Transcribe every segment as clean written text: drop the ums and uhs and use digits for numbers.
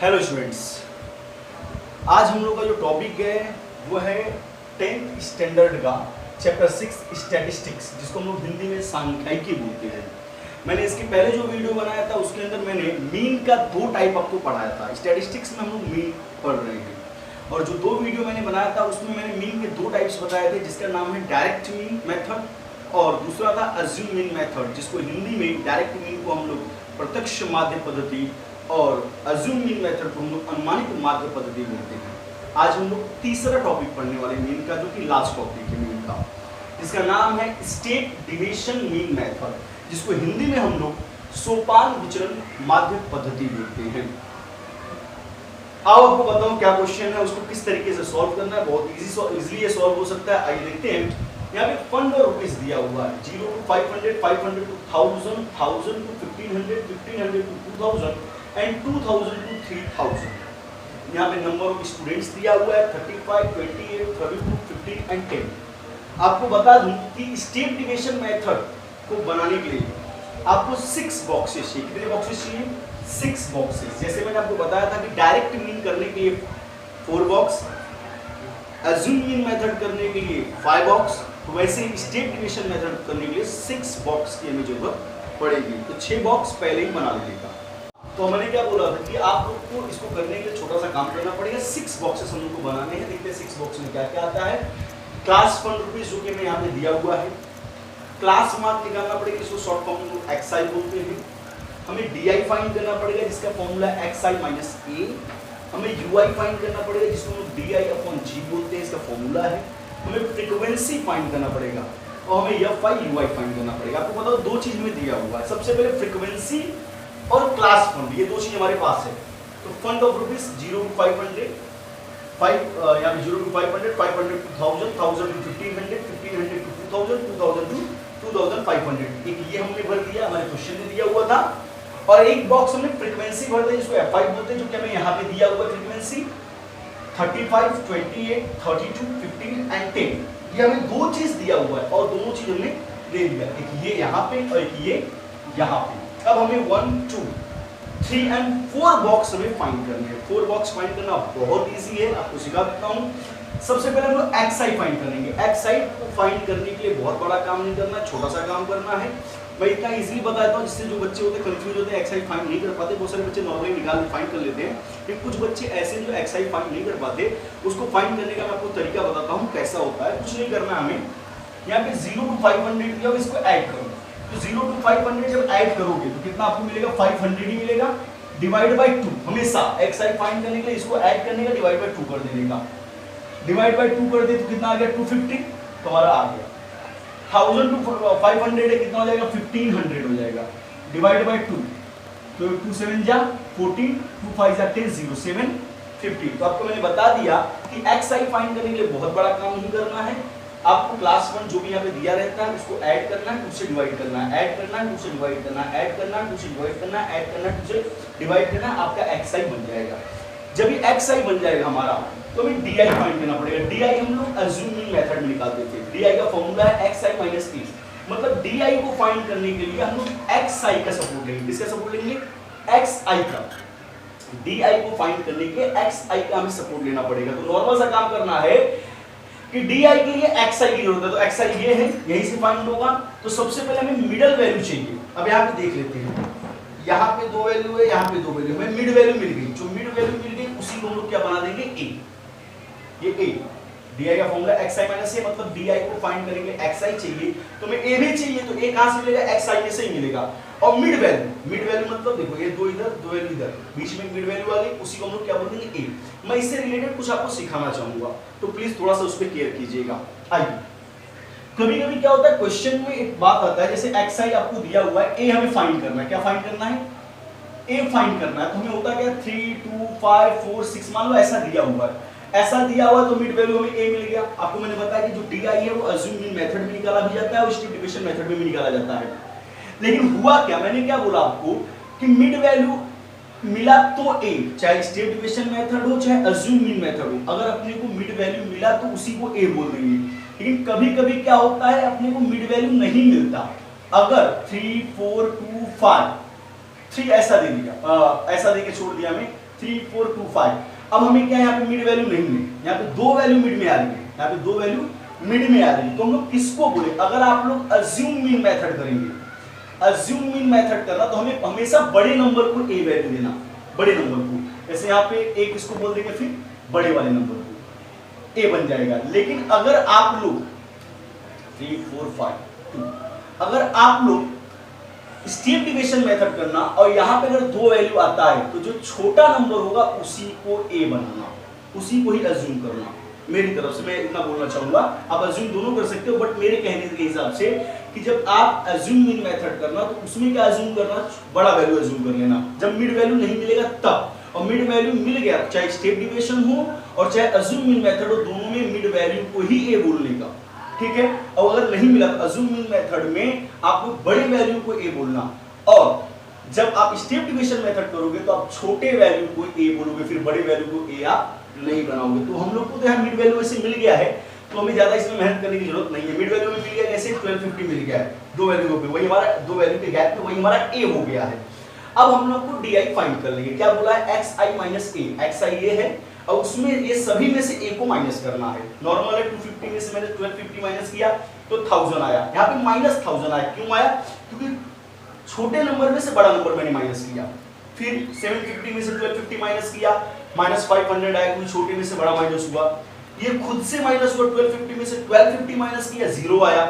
Hello students, आज हम लोग का जो टॉपिक है वो है 10th स्टैंडर्ड का चैप्टर 6 स्टैटिस्टिक्स, जिसको हम लोग हिंदी में सांख्यिकी बोलते हैं। मैंने इसके पहले जो वीडियो बनाया था उसके अंदर मैंने मीन का दो टाइप आपको पढ़ाया था। स्टैटिस्टिक्स में हम लोग मीन पढ़ रहे हैं, और जो दो वीडियो मैंने बनाया था उसमें मैंने मीन के दो टाइप्स बताए थे, जिसका नाम है डायरेक्ट मीन मेथड और दूसरा था अज्यूम मीन मेथड, जिसको हिंदी में डायरेक्ट मीन को हम लोग प्रत्यक्ष माध्य पद्धति और अज्यूम मीन मेथड को हम लोग अनुमानित माध्य पद्धति बोलते हैं। आज हम लोग तीसरा टॉपिक पढ़ने वाले मीन का, जो कि लास्ट टॉपिक है मीन का, जिसका नाम है स्टेट डिविएशन मीन मेथड, जिसको हिंदी में हम लोग सोपान विचरण माध्य पद्धति बोलते हैं। आओ आपको बताऊं क्या क्वेश्चन है, उसको किस तरीके से सॉल्व करना है। बहुत इजीली ये सॉल्व हो सकता है। आइए देखते हैं। यहाँ पे फंड और रुपीस दिया हुआ है 0 to 500, 500 to 1000, 1000 to 1500, 1500 to 2000 and 2000 to 3000। यहाँ पे नंबर ऑफ स्टूडेंट्स दिया हुआ है 35, 28, 32, 15 एंड 10। आपको बता दूं कि स्टेट डिविएशन मेथड को बनाने के लिए आपको 6 बॉक्सेस चाहिए। कितने बॉक्सेस चाहिए? 6 बॉक्सेस। जैसे मैंने आपको बताया था कि डायरेक्ट मीन करने के लिए 4 बॉक्स, अज्यूम मीन मेथड करने के लिए 5 बॉक्स, तो वैसे स्टेट डिविएशन मेथड करने के लिए 6 बॉक्स की हमें जरूरत पड़ेगी। तो 6 बॉक्स पहले ही बना लेगा। तो मैंने क्या बोला था कि आप लोग को इसको करने के लिए छोटा सा काम करना पड़ेगा। 6 बॉक्सेस हम लोग को बनाने हैं। देखते हैं 6 बॉक्स में क्या क्या आता है। क्लास फंड रुपीज, जो कि मैं यहाँ पे दिया हुआ है। क्लास मार्क निकालना पड़ेगा, इसको शॉर्ट फॉर्म में एक्सआई बोलते हैं। हमें डीआई फाइंड करना पड़ेगा, जिसका फॉर्मूला है एक्सआई माइनस ए। हमें यूआई फाइंड करना पड़ेगा, जिसको हम डीआई अपॉन जी बोलते हैं, इसका फॉर्मूला है। हमें फ्रीक्वेंसी फाइंड करना पड़ेगा और हमें एफआई यूआई फाइंड करना पड़ेगा। आपको बताओ दो चीज में दिया हुआ है। सबसे पहले फ्रीक्वेंसी और क्लास फंड, ये दो चीज हमारे पास है। तो फंड ऑफ रुपीज 0 to 500, 5 यहाँ पे 0 to 500, 500 to 1000, 1000 to 1500, 1500 to 2000, 2000 to 2500। एक ये हमने भर दिया, हमारे क्वेश्चन में दिया हुआ था। और एक बॉक्स हमने फ्रीक्वेंसी भर दिया, जिसको एफआई बोलते हैं, जो कि हमें यहाँ पे दिया हुआ फ्रीक्वेंसी 35, 28, 32, 15 एंड 10। ये हमें दो चीज दिया हुआ है और दोनों चीज हमने ले लिया, एक ये यहाँ पे और एक ये यहाँ पे। अब हमें 1, 2, 3 एंड 4 बॉक्स हमें फाइंड करने हैं। 4 बॉक्स फाइंड करना बहुत इजी है, आपको सिखा देता हूँ। सबसे पहले हम लोग एक्सआई फाइंड करेंगे। एक्सआई को फाइंड करने के लिए बहुत बड़ा काम नहीं करना, छोटा सा काम करना है। मैं इतना इजीली बताता हूँ, जिससे जो बच्चे होते हैं कंफ्यूज होते हैं, एक्सआई फाइंड नहीं कर पाते। बहुत सारे बच्चे नॉर्मली निकाल फाइंड कर लेते हैं, लेकिन कुछ बच्चे ऐसे जो एक्सआई फाइंड नहीं कर पाते, उसको फाइंड करने का मैं आपको तरीका बताता हूँ कैसा होता है। कुछ नहीं करना हमें। यहाँ पे 0 to 500 दिया, इसको ऐड करो। तो 0 to 500 जब ऐड करोगे तो कितना आपको मिलेगा? 500 ही मिलेगा, डिवाइड बाय 2। हमेशा एक्सआई फाइंड करने के लिए इसको ऐड करने का, डिवाइड बाय 2 कर देने का। डिवाइड बाय 2 कर दे तो कितना आ गया? 250 तुम्हारा आ गया। 1000 to 500 है, कितना हो जाएगा? 1500 हो जाएगा, डिवाइड बाय 2। तो 2 7 जा 14, 2 5 जा 10, 0 7 50। तो आपको मैंने बता दिया कि एक्सआई फाइंड करने के लिए बहुत बड़ा काम नहीं करना है। आपको क्लास 1 जो भी यहाँ पे दिया रहता है उसको ऐड करना है, 2 से डिवाइड करना है, ऐड करना है, 2 से डिवाइड करना है, ऐड करना है, 2 से डिवाइड करना है, ऐड करना है, 2 से डिवाइड करना है, आपका एक्सआई बन जाएगा। जब ये एक्सआई बन जाएगा हमारा, तो हमें डीआई फाइंड करना पड़ेगा। डीआई हम लोग अज्यूम मीन मेथड में निकालते थे। डीआई का फॉर्मूला है एक्सआई माइनस ए। मतलब डीआई को फाइंड करने के लिए हम लोग एक्सआई का सपोर्ट लेंगे। किसका सपोर्ट लेंगे? एक्सआई का। डीआई को फाइंड करने के लिए एक्सआई का हमें सपोर्ट लेना पड़ेगा। तो नॉर्मल सा काम करना है कि डीआई के लिए एक्सआई की जरूरत है, तो एक्सआई ये है, यहीं से फाइंड होगा। तो सबसे पहले हमें मिडल वैल्यू चाहिए। अब यहाँ पे देख लेते हैं, यहाँ पे 2 वैल्यू है, यहाँ पे 2 वैल्यू, हमें मिड वैल्यू मिल गई। जो मिड वैल्यू मिल गई उसी को हम लोग क्या बना देंगे? ए। ये ए, डीआई का फॉर्मूला एक्सआई माइनस ए, मतलब डीआई को फाइंड करेंगे, एक्सआई चाहिए तो हमें ए भी चाहिए, तो ए कहां से मिलेगा? एक्सआई में से ही मिलेगा। और मिड वैल्यू मतलब देखो, ये 2 इधर 2 वैल्यू इधर, बीच में मिड वैल्यू आ गई, उसी को हम लोग क्या बोल देंगे? ए। मैं इससे रिलेटेड कुछ आपको सिखाना चाहूंगा, तो प्लीज थोड़ा सा उस पर केयर कीजिएगा। आइए, कभी कभी क्या होता है क्वेश्चन में एक बात आता है, जैसे एक्सआई आपको दिया हुआ है, ए हमें फाइंड करना है। क्या फाइंड करना है? ए फाइंड करना है। तो हमें होता क्या? 3, 2, 5, 4, 6 मान लो ऐसा दिया हुआ है। ऐसा दिया हुआ तो मिड वैल्यू हमें ए मिल गया। आपको मैंने बताया कि जो डीआई है वो अज्यूम मीन मेथड में निकाला भी जाता है और स्टेट डिविएशन मेथड में भी निकाला जाता है। लेकिन हुआ क्या, मैंने क्या बोला आपको कि मिड वैल्यू मिला तो ए, चाहे स्टेट डिविएशन मेथड हो चाहे अज्यूम मीन मेथड हो, अगर अपने को मिड वैल्यू मिला तो उसी को ए बोल देंगे। लेकिन कभी कभी क्या होता है, अपने को मिड वैल्यू नहीं मिलता। अगर 3, 4, 2, 5, 3 ऐसा दे दिया, ऐसा देके छोड़ दिया हमें, 3425। अब हमें क्या यहाँ पे मिड वैल्यू नहीं है, यहाँ पे दो वैल्यू मिड में आ रही है, यहाँ पे दो वैल्यू मिड में आ रही है, तो हम लोग किसको बोले? अगर आप लोग अज्यूम मीन मेथड करेंगे, अज्यूम मीन मेथड करना, तो हमें हमेशा बड़े नंबर को ए वैल्यू देना, बड़े नंबर को। जैसे यहाँ पे एक इसको बोल देंगे, फिर बड़े वाले नंबर को ए बन जाएगा। लेकिन अगर आप लोग 3 4 5 2, अगर आप लोग स्टेप डिवीजन मेथड करना और यहाँ पे अगर दो वैल्यू आता है तो जो छोटा नंबर होगा उसी को ए बनाना, उसी को ही अज्यूम करना। मेरी तरफ से मैं इतना बोलना चाहूंगा, आप अज्यूम दोनों कर सकते हो, बट मेरे कहने के हिसाब से कि जब आप अज्यूम मीन मेथड करना तो उसमें क्या अज्यूम करना, बड़ा वैल्यू अज्यूम कर लेना जब मिड वैल्यू नहीं मिलेगा तब। और मिड वैल्यू मिल गया, चाहे स्टेप डिवीजन हो और चाहे अज्यूम मीन मेथड हो, दोनों में मिड वैल्यू को ही ए बोलने का, ठीक है। और अगर नहीं मिला तो अज्यूम मीन मेथड में आपको बड़े वैल्यू को ए बोलना, और जब आप स्टेप डिवीजन मेथड करोगे तो आप छोटे वैल्यू को ए बोलोगे, फिर बड़े वैल्यू को ए आप नहीं बनाओगे। तो हम लोग को तो यहाँ मिड वैल्यू ऐसे मिल गया है, तो हमें ज्यादा इसमें मेहनत करने की जरूरत नहीं है। मिड वैल्यू में मिल गया, कैसे 1250 मिल गया है, दो वैल्यू पे, वही हमारा दो वैल्यू के गैप में वही हमारा ए हो गया है। अब हम लोग को डी आई फाइंड कर लेंगे। क्या बोला है? एक्स आई माइनस ए, एक्स आई ये है और उसमें ये सभी में से ए को माइनस करना है। नॉर्मल है 250 में से मैंने 1250 माइनस किया तो 1000 आया, यहाँ पे माइनस 1000 आया। क्यों आया? क्योंकि छोटे नंबर में से बड़ा नंबर मैंने माइनस किया। फिर 750 में से 1250 माइनस किया, माइनस 500 आया, क्योंकि छोटे में से बड़ा माइनस हुआ। ये खुद से माइनस हुआ, 1250 में से 1250 माइनस किया, 0 आया।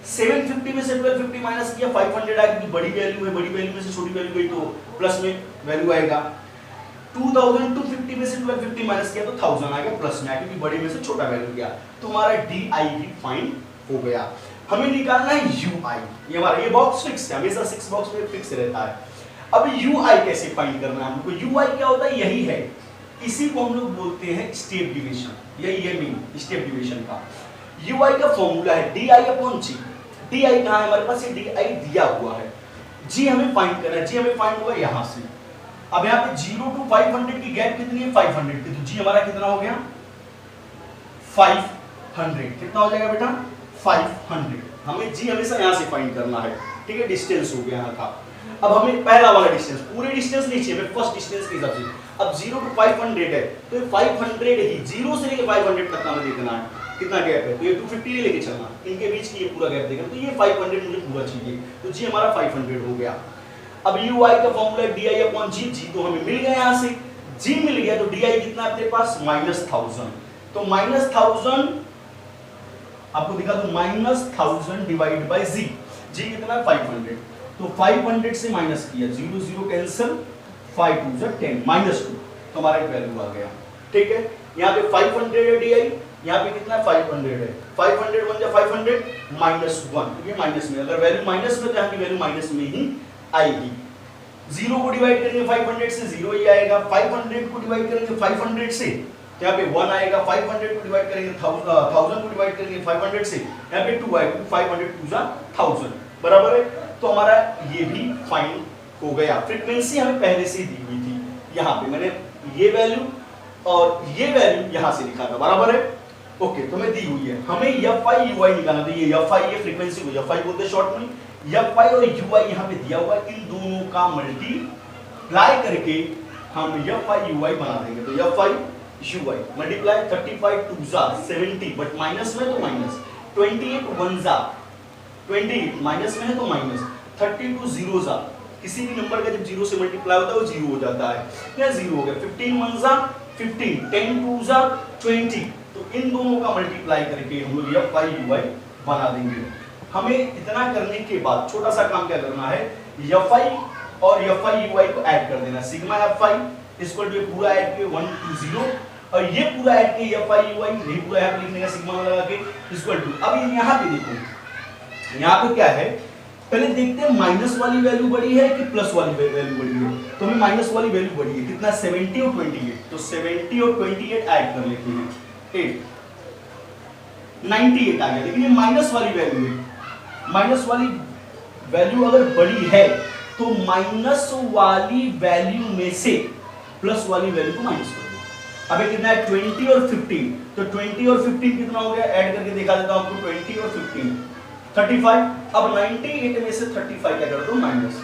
750 में से 1250 माइनस किया, 500 आया, क्योंकि बड़ी वैल्यू है, बड़ी वैल्यू में से छोटी वैल्यू गई तो प्लस में वैल्यू आएगा। 2250 में से 1250 माइनस किया तो 1000 आ गया, प्लस में आया, क्योंकि बड़ी में से छोटा वैल्यू गया। तो हमारा डी आई भी फाइंड हो गया। हमें निकालना है यू आई, ये हमारा ये बॉक्स फिक्स है, हमेशा 6 बॉक्स में फिक्स रहता है। अब यू आई कैसे फाइंड करना है हमको? यू आई क्या होता है? यही है, इसी को हम लोग बोलते हैं स्टेप डिवीजन, यही है मीन स्टेप डिवीजन का। यू आई का फॉर्मूला है D I upon G. D I कहाँ है हमारे पास? ये डी आई दिया हुआ है, जी हमें फाइंड करना है। जी हमें फाइंड होगा यहाँ से। अब यहाँ पे 0 to 500 की गैप कितनी है? 500 की, तो जी हमारा कितना हो गया? 500। कितना हो जाएगा बेटा? 500। हमें जी हमेशा यहाँ से फाइंड करना है, ठीक है। डिस्टेंस हो गया यहाँ का। अब हमें पहला वाला डिस्टेंस, पूरे डिस्टेंस नहीं चाहिए, हमें फर्स्ट डिस्टेंस के हिसाब से। अब 0 to 500 है तो ये 500 ही, 0 से लेके 500 तक हमें देखना है कितना गैप है। तो ये 250 नहीं लेके चलना, इनके बीच की ये पूरा गैप देखना। तो ये 500 मुझे पूरा चाहिए, तो जी हमारा 500 हो गया। अब यू आई का फॉर्मूला डी आई अपॉन जी, जी तो हमें मिल गया यहाँ से, जी मिल गया तो डी आई कितना अपने पास? -1000। तो -1000 आपको दिखा दो, -1000 डिवाइड बाय जी, जी कितना? 500। तो 500 से माइनस किया, 0 0 कैंसिल, 5 2 10, -2, तो हमारा एक वैल्यू आ गया, ठीक है। यहाँ पे 500 है डी आई, यहाँ पे कितना? 500 है। 500 बन जा 500 -1, तो ये माइनस में, अगर वैल्यू माइनस में तो यहाँ की वैल्यू माइनस में ही आएगी। 0 को डिवाइड करेंगे 500 से 0 ही आएगा, 500 को डिवाइड करेंगे 500 से तो यहाँ पे 1 आएगा, 500 को डिवाइड करेंगे 1000 को डिवाइड करेंगे 500 से यहाँ पे 2 आएगा, 500 2 1000 बराबर है। तो हमारा ये भी फाइंड हो गया। फ्रीक्वेंसी हमें पहले से ही दी हुई थी, यहाँ पे मैंने ये वैल्यू और ये वैल्यू यहाँ से लिखा था, बराबर है। ओके, तो हमें दी हुई है, हमें एफ आई यू आई निकालना। तो ये एफ आई, ये फ्रीक्वेंसी को एफ आई बोलते हैं शॉर्ट में। एफ आई और यू आई यहाँ पे दिया हुआ है, इन दोनों का मल्टीप्लाई करके हम एफ आई यू आई बना देंगे। तो F I U I multiply 35 2 70, but minus में तो माइनस, 28 1 28, माइनस में है तो माइनस, 32 0 किसी भी नंबर का जब 0 से मल्टीप्लाई होता है वो 0 हो जाता है, क्या 0 हो गया। 15 1 15, 10 2 20, तो इन दोनों का मल्टीप्लाई करके हम लोग एफ आई यू आई बना देंगे। हमें इतना करने के बाद छोटा सा काम क्या करना है, एफ आई और एफ आई यू आई को ऐड कर देना। Sigma F I equal to पूरा ऐड के 120 और ये पूरा ऐड के एफ आई यू आई, ये पूरा यहाँ पे लिखने का सिग्मा लगा के इक्वल टू। अब ये यहाँ पे देखो, यहाँ पे क्या है, पहले देखते हैं माइनस वाली वैल्यू बड़ी है कि प्लस वाली वैल्यू बड़ी है। तो हमें माइनस वाली वैल्यू बड़ी है, कितना? 70 और 28, तो 70 और 28 ऐड कर लेते हैं, 8 98 आ गया। लेकिन ये माइनस वाली वैल्यू है, माइनस वाली वैल्यू अगर बड़ी है तो माइनस वाली वैल्यू में से प्लस वाली वैल्यू को माइनस कर दो। अबे कितना है? 20 और 15, तो 20 और 15 कितना हो गया? ऐड करके दिखा देता हूं आपको, 20 और 15 35। अब 98 में से 35 क्या कर दो? माइनस।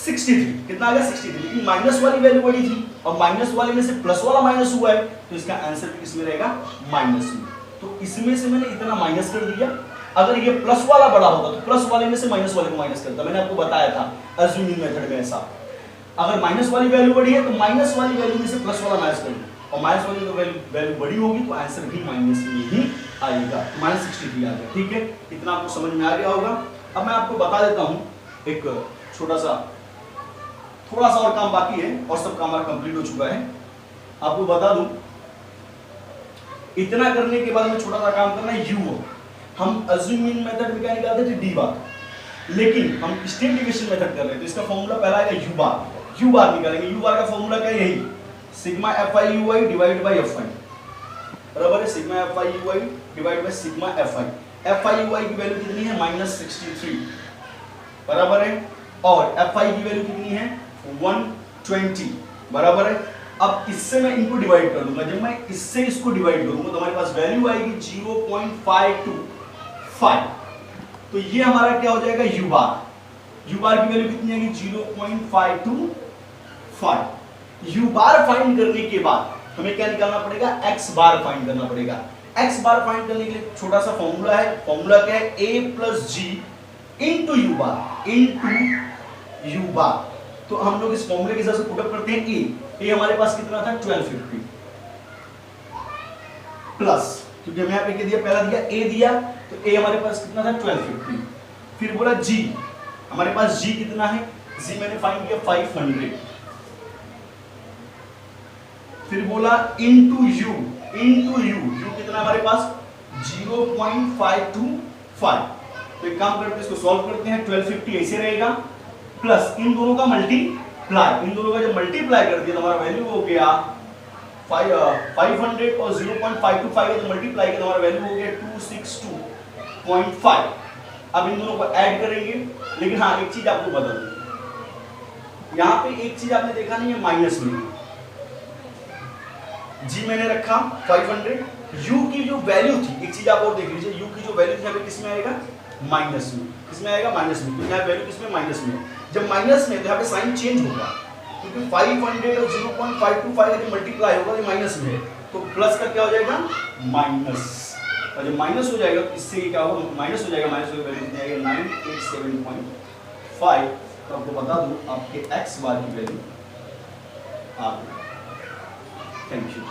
63, कितना आ गया 63, लेकिन माइनस वाली वैल्यू बड़ी थी और माइनस वाले में से प्लस वाला माइनस हुआ है, तो इसका आंसर भी किसमें रहेगा, माइनस में। तो इसमें से मैंने इतना माइनस कर दिया। अगर ये प्लस वाला बड़ा होता तो प्लस वाले में से माइनस वाले को माइनस करता, मैंने आपको बताया था अज्यूमिंग मेथड में ऐसा। अगर माइनस वाली वैल्यू बड़ी है तो माइनस वाली वैल्यू में से प्लस वाला माइनस कर दो, और माइनस वाली वैल्यू बड़ी होगी तो आंसर भी माइनस में ही आएगा, -63 आ गया। ठीक है, इतना आपको समझ में आ गया होगा। अब मैं आपको बता देता हूं एक थोड़ा सा और काम बाकी है और सब काम हमारा कंप्लीट हो चुका है। आपको बता दूं, इतना करने के बाद में छोटा सा काम करना है, यू। हम अज्यूमिंग मेथड में क्या निकालते थे, डी बार, लेकिन हम स्टेट डिविजन मेथड कर रहे हैं तो इसका फॉर्मूला पहला आएगा यू बार। यू बार निकालेंगे, यू बार का फॉर्मूला क्या है, यही sigma F I U I divide by F I, बराबर है sigma F I U I divide by sigma F I. F I U I की वैल्यू कितनी है, -63, बराबर है, और एफ आई की वैल्यू कितनी है, 120, बराबर है। अब इससे मैं इनको डिवाइड कर दूंगा, जब मैं इससे इसको डिवाइड करूंगा तो हमारे पास वैल्यू आएगी 0.525, तो ये हमारा क्या हो जाएगा, यू बार। यू बार की वैल्यू कितनी आएगी, 0.525। यू बार फाइंड करने के बाद हमें क्या निकालना पड़ेगा, एक्स बार फाइंड करना पड़ेगा। एक्स बार फाइंड करने के लिए छोटा सा फॉर्मूला है, फॉर्मूला क्या है, a plus G into U bar, into U bar. तो हम लोग इस फॉर्मूले के हिसाब से पुटअप करते हैं ए हमारे पास कितना था, 1250 प्लस, क्योंकि हमने यहाँ पे दिया, पहला दिया ए दिया, तो ए हमारे पास कितना था, 1250। फिर बोला जी, हमारे पास जी कितना है, जी मैंने फाइंड किया 500। फिर बोला इनटू यू, यू कितना हमारे पास 0.525। तो एक काम करते हैं, इसको सॉल्व करते हैं, 1250 ऐसे रहेगा, प्लस इन दोनों का मल्टीप्लाई, इन दोनों का जब मल्टीप्लाई कर दिया तो हमारा वैल्यू हो गया 500 और 0.525 है तो मल्टीप्लाई किया तो हमारा वैल्यू हो गया 262.5। अब इन दोनों को ऐड करेंगे, लेकिन हाँ एक चीज आपको बता दूं, यहाँ पे एक चीज आपने देखा नहीं है, माइनस में जी मैंने रखा 500, यू की जो वैल्यू थी, एक चीज आप और देख लीजिए, यू की जो वैल्यू थी यहाँ पे किसमें आएगा, माइनस में, किसमें आएगा, माइनस में, तो यहाँ वैल्यू किसमें, माइनस में। जब माइनस में तो यहाँ पे साइन चेंज होगा, क्योंकि 500 और 0.525 यदि मल्टीप्लाई होगा तो माइनस में है, तो प्लस का क्या हो जाएगा, माइनस, और जब माइनस हो जाएगा तो इससे क्या होगा, माइनस हो जाएगा, माइनस की वैल्यू कितनी आएगी, 987.5। तो आपको बता दूं आपके एक्स बार की वैल्यू आ गई। Thank you.